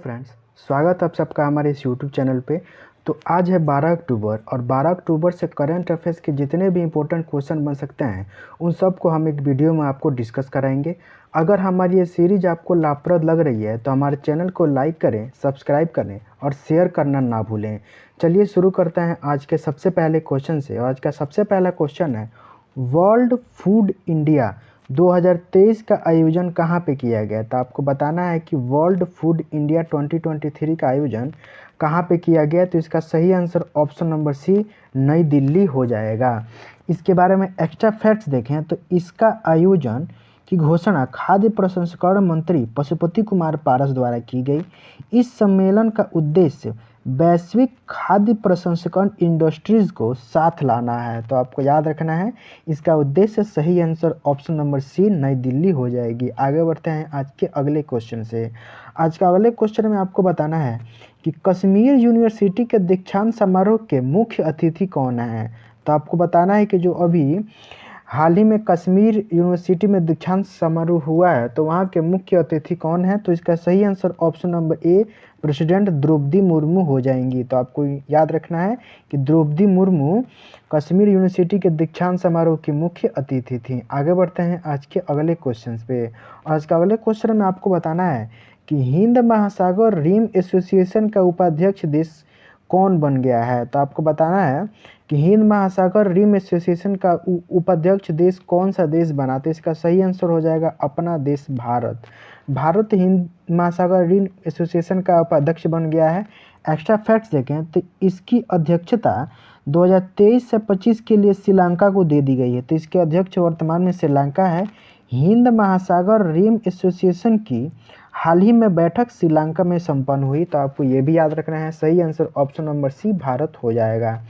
Friends, स्वागत है आप सबका हमारे इस यूट्यूब चैनल पे। तो आज है 12 अक्टूबर और 12 अक्टूबर से करंट अफेयर्स के जितने भी इम्पोर्टेंट क्वेश्चन बन सकते हैं उन सब को हम एक वीडियो में आपको डिस्कस कराएंगे। अगर हमारी ये सीरीज आपको लाभप्रद लग रही है तो हमारे चैनल को लाइक करें, सब्सक्राइब करें और शेयर करना ना भूलें। चलिए शुरू करते हैं आज के सबसे पहले क्वेश्चन से। आज का सबसे पहला क्वेश्चन है, वर्ल्ड फूड इंडिया 2023 का आयोजन कहाँ पे किया गया? तो आपको बताना है कि वर्ल्ड फूड इंडिया 2023 का आयोजन कहाँ पे किया गया। तो इसका सही आंसर ऑप्शन नंबर सी, नई दिल्ली हो जाएगा। इसके बारे में एक्स्ट्रा फैक्ट्स देखें तो इसका आयोजन की घोषणा खाद्य प्रसंस्करण मंत्री पशुपति कुमार पारस द्वारा की गई। इस सम्मेलन का उद्देश्य वैश्विक खाद्य प्रसंस्करण इंडस्ट्रीज को साथ लाना है। तो आपको याद रखना है इसका उद्देश्य, सही आंसर ऑप्शन नंबर सी, नई दिल्ली हो जाएगी। आगे बढ़ते हैं आज के अगले क्वेश्चन से। आज का अगले क्वेश्चन में आपको बताना है कि कश्मीर यूनिवर्सिटी के दीक्षांत समारोह के मुख्य अतिथि कौन है। तो आपको बताना है कि जो अभी हाल ही में कश्मीर यूनिवर्सिटी में दीक्षांत समारोह हुआ है तो वहाँ के मुख्य अतिथि कौन है। तो इसका सही answer option number A, president Droupadi Murmu हो जाएंगी। तो आपको याद रखना है कि द्रौपदी मुर्मू कश्मीर यूनिवर्सिटी के दीक्षांत समारोह की मुख्य अतिथि थी। आगे बढ़ते हैं आज के अगले क्वेश्चन पे। आज का अगले क्वेश्चन में आपको बताना है कि हिंद महासागर रिम एसोसिएशन का उपाध्यक्ष देश कौन बन गया है। तो आपको बताना है कि हिंद महासागर रिम एसोसिएशन का उपाध्यक्ष देश कौन सा देश बना। तो इसका सही आंसर हो जाएगा अपना देश भारत। भारत हिंद महासागर रिम एसोसिएशन का उपाध्यक्ष बन गया है। एक्स्ट्रा फैक्ट्स देखें तो इसकी अध्यक्षता 2023 से 25 के लिए श्रीलंका को दे दी गई है। तो इसके अध्यक्ष वर्तमान में श्रीलंका है। हिंद महासागर रिम एसोसिएशन की हाल ही में बैठक श्रीलंका में संपन्न हुई। तो आपको ये भी याद रखना है, सही answer option number C, Bharat हो जाएगा।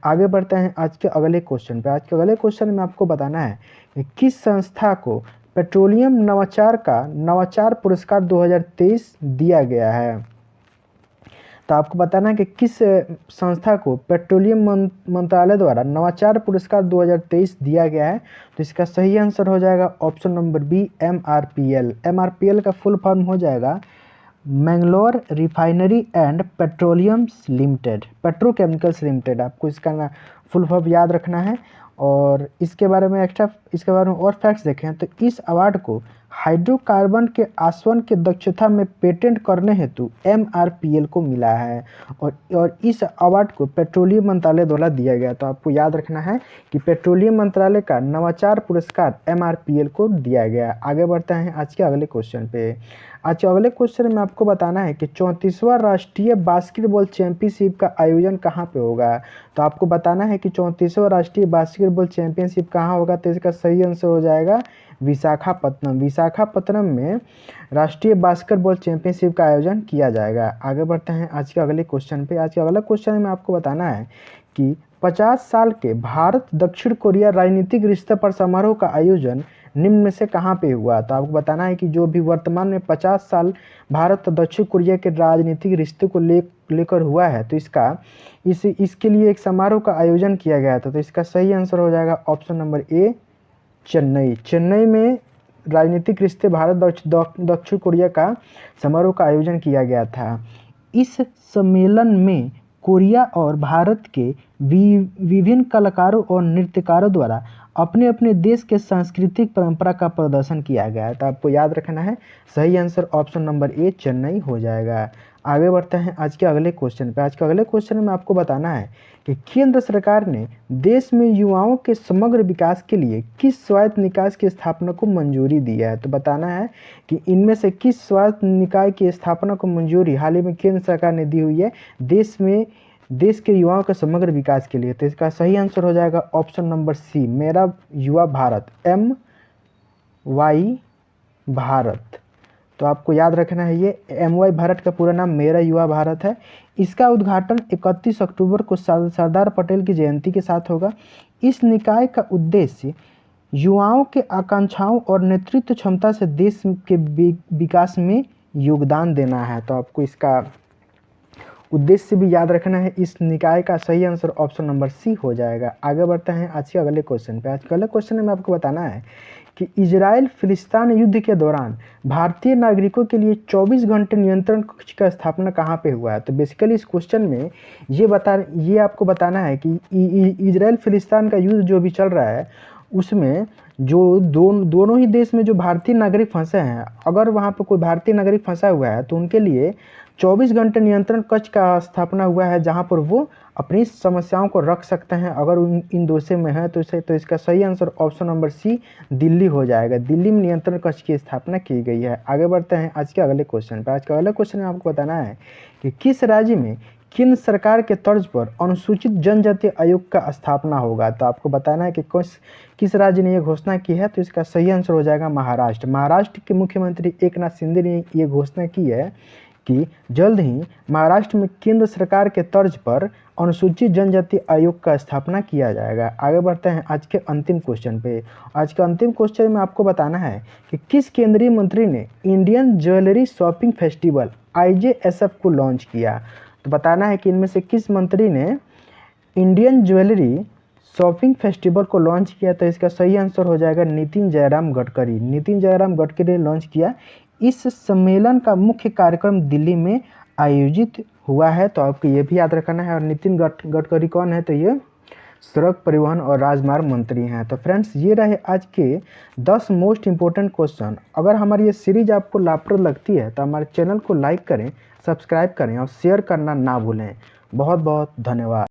आगे बढ़ते हैं आज के अगले क्वेश्चन पे। आज के अगले क्वेश्चन में आपको बताना है कि किस संस्था को पेट्रोलियम नवाचार का नवाचार पुरस्कार 2023 दिया गया है। तो आपको बताना है कि किस संस्था को पेट्रोलियम मंत्रालय द्वारा नवाचार पुरस्कार 2023 दिया गया है। तो इसका सही आंसर हो जाएगा option number B, MRPL। MRPL का फुल फॉर्म हो जाएगा Mangalore refinery and petroleums limited, petrochemicals limited. आपको इसका फुल फॉर्म याद रखना है। और इसके बारे में और फैक्ट्स देखें तो इस अवार्ड को हाइड्रोकार्बन के आसवन के दक्षता में पेटेंट करने हेतु MRPL को मिला है। और इस अवार्ड को पेट्रोलियम मंत्रालय द्वारा दिया गया। तो आपको याद रखना है कि पेट्रोलियम मंत्रालय का नवाचार पुरस्कार MRPL को दिया गया। आगे बढ़ते हैं आज के अगले क्वेश्चन पे। आज के अगले क्वेश्चन में आपको बताना है कि 34वां राष्ट्रीय बास्केटबॉल चैंपियनशिप का आयोजन कहाँ पे होगा। तो आपको बताना है कि 34वां राष्ट्रीय बास्केटबॉल चैंपियनशिप कहाँ होगा। तो इसका सही आंसर हो जाएगा विशाखापत्तनम। विशाखापत्तनम में राष्ट्रीय बास्केटबॉल चैंपियनशिप का आयोजन किया जाएगा। आगे बढ़ते हैं आज के अगले क्वेश्चन पे। आज के अगले क्वेश्चन में आपको बताना है कि 50 साल के भारत दक्षिण कोरिया राजनीतिक रिश्ते पर समारोह का आयोजन निम्न में से कहाँ पे हुआ। तो आपको बताना है कि जो भी वर्तमान में 50 साल भारत और दक्षिण कोरिया के राजनीतिक रिश्ते को लेकर हुआ है तो इसके लिए एक समारोह का आयोजन किया गया था। तो इसका सही आंसर हो जाएगा ऑप्शन नंबर ए, चेन्नई। चेन्नई में राजनीतिक रिश्ते भारत दक्षिण कोरिया का समारोह का आयोजन किया गया था। इस सम्मेलन में कोरिया और भारत के विभिन्न कलाकारों और नृत्यकारों द्वारा अपने अपने देश के सांस्कृतिक परंपरा का प्रदर्शन किया गया है। तो आपको याद रखना है, सही आंसर ऑप्शन नंबर ए, चेन्नई हो जाएगा। आगे बढ़ते हैं आज के अगले क्वेश्चन पे। आज के अगले क्वेश्चन में आपको बताना है कि केंद्र सरकार ने देश में युवाओं के समग्र विकास के लिए किस स्वायत्त निकाय की स्थापना को मंजूरी दी है। तो बताना है कि इनमें से किस स्वायत्त निकाय की स्थापना को मंजूरी हाल ही में केंद्र सरकार ने दी हुई है देश के युवाओं के समग्र विकास के लिए। तो इसका सही आंसर हो जाएगा ऑप्शन नंबर सी, मेरा युवा भारत, MY भारत। तो आपको याद रखना है ये MY भारत का पूरा नाम मेरा युवा भारत है। इसका उद्घाटन 31 अक्टूबर को सरदार पटेल की जयंती के साथ होगा। इस निकाय का उद्देश्य युवाओं के आकांक्षाओं और नेतृत्व क्षमता से देश के विकास में योगदान देना है। तो आपको इसका उद्देश्य भी याद रखना है। इस निकाय का सही आंसर ऑप्शन नंबर सी हो जाएगा। आगे बढ़ते हैं आज के अगले क्वेश्चन पे। आज के अगले क्वेश्चन में आपको बताना है कि इजराइल फिलिस्तीन युद्ध के दौरान भारतीय नागरिकों के लिए 24 घंटे नियंत्रण कक्ष का स्थापना कहाँ पे हुआ है। तो बेसिकली इस क्वेश्चन में ये आपको बताना है कि इजराइल फिलिस्तीन का युद्ध जो भी चल रहा है उसमें जो दोनों ही देश में जो भारतीय नागरिक फंसे हैं, अगर वहाँ पे कोई भारतीय नागरिक फंसा हुआ है तो उनके लिए 24 घंटे नियंत्रण कक्ष का स्थापना हुआ है, जहाँ पर वो अपनी समस्याओं को रख सकते हैं। अगर इन देशों में है तो इसका सही answer option number C Delhi हो जाएगा। दिल्ली में नियंत्रण कक्ष की स्थापना की गई है। आगे बढ़ते हैं आज के अगले क्वेश्चन पर। आज का अगले क्वेश्चन में आपको बताना है कि किस राज्य में केंद्र सरकार के तर्ज पर अनुसूचित जनजाति आयोग का स्थापना होगा। तो आपको बताना है कि किस राज्य ने यह घोषणा की है। तो इसका सही आंसर हो जाएगा महाराष्ट्र। महाराष्ट्र के मुख्यमंत्री एकनाथ शिंदे ने ये घोषणा की है कि जल्द ही महाराष्ट्र में केंद्र सरकार के तर्ज पर अनुसूचित जनजाति आयोग का स्थापना किया जाएगा। आगे बढ़ते हैं आज के अंतिम क्वेश्चन पे। आज के अंतिम क्वेश्चन में आपको बताना है कि किस केंद्रीय मंत्री ने Indian jewellery shopping festival IJSF को लॉन्च किया। तो बताना है कि इनमें से किस मंत्री ने इंडियन ज्वेलरी शॉपिंग फेस्टिवल को लॉन्च किया। तो इसका सही आंसर हो जाएगा नितिन जयराम गडकरी। नितिन जयराम गडकरी ने लॉन्च किया। इस सम्मेलन का मुख्य कार्यक्रम दिल्ली में आयोजित हुआ है। तो आपको ये भी याद रखना है। और नितिन गडकरी कौन है। तो ये सड़क परिवहन और राजमार्ग मंत्री हैं। तो फ्रेंड्स, ये रहे आज के 10 मोस्ट इंपॉर्टेंट क्वेश्चन। अगर हमारी ये सीरीज आपको लाभप्रद लगती है तो हमारे चैनल को लाइक करें, सब्सक्राइब करें और शेयर करना ना भूलें। बहुत बहुत धन्यवाद।